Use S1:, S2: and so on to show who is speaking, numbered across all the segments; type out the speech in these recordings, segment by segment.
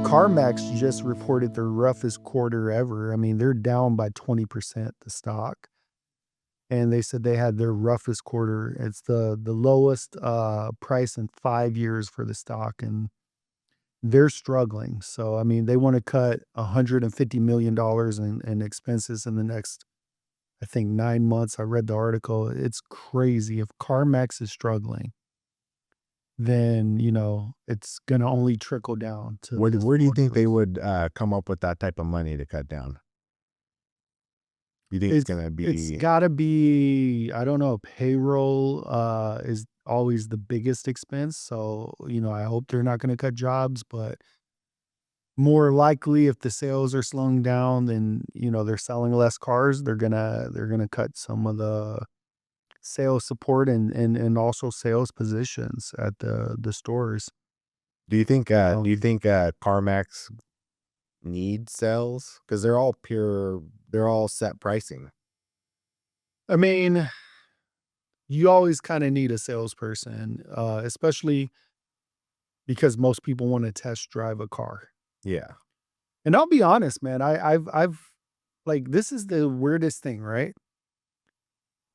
S1: Carmax just reported their roughest quarter ever. I mean, they're down by 20% the stock, and they said they had their roughest quarter. It's the lowest price in 5 years for the stock, and they're struggling. So, I mean, they wanna cut $150 million in expenses in the next, I think, 9 months. I read the article. It's crazy. If CarMax is struggling, then, it's gonna only trickle down to
S2: Where
S1: the
S2: do you think they
S1: soldiers.
S2: would come up with that type of money to cut down? You think it's gonna
S1: It's
S2: be
S1: gotta be, I don't know, payroll, is always the biggest expense, so, I hope they're not gonna cut jobs, but more likely if the sales are slowing down, then, they're selling less cars, they're gonna cut some of the sales support and also sales positions at the stores.
S2: do you
S1: Um,
S2: think CarMax needs sales? Because they're all set pricing.
S1: I mean, you always kinda need a salesperson, especially because most people wanna test drive a car.
S2: Yeah.
S1: And I'll be honest, man, I've like, this is the weirdest thing, right?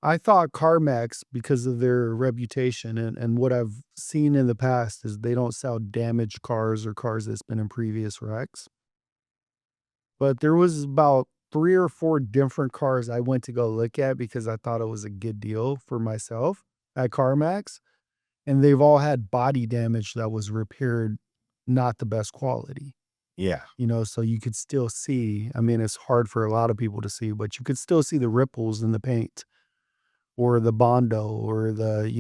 S1: I thought CarMax, because of their reputation and what I've seen in the past, is they don't sell damaged cars or cars that's been in previous wrecks. But there was about 3 or 4 different cars I went to go look at because I thought it was a good deal for myself at CarMax, and they've all had body damage that was repaired not the best quality.
S2: Yeah.
S1: So you could still see, I mean, it's hard for a lot of people to see, but you could still see the ripples in the paint or the Bondo or the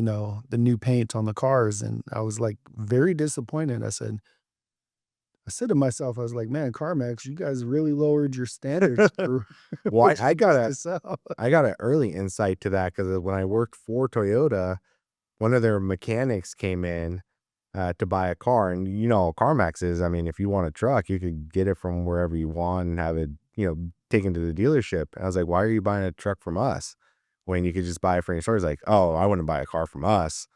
S1: new paint on the cars, and I was, like, very disappointed. I said to myself, I was like, "Man, CarMax, you guys really lowered your standards for
S2: Well,
S1: what you used to sell."
S2: I got an early insight to that because when I worked for Toyota, one of their mechanics came in to buy a car, and CarMax is. I mean, if you want a truck, you could get it from wherever you want and have it, taken to the dealership. And I was like, "Why are you buying a truck from us when you could just buy it from your store?" He's like, "Oh, I wouldn't buy a car from us."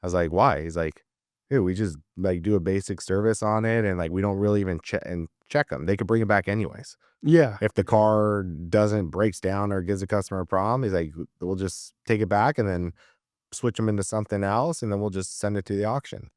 S2: I was like, "Why?" He's like, "Dude, we just like do a basic service on it, and like we don't really even check them. They could bring it back anyways.
S1: Yeah.
S2: If the car doesn't breaks down or gives the customer a problem, he's like, we'll just take it back and then switch them into something else, and then we'll just send it to the auction."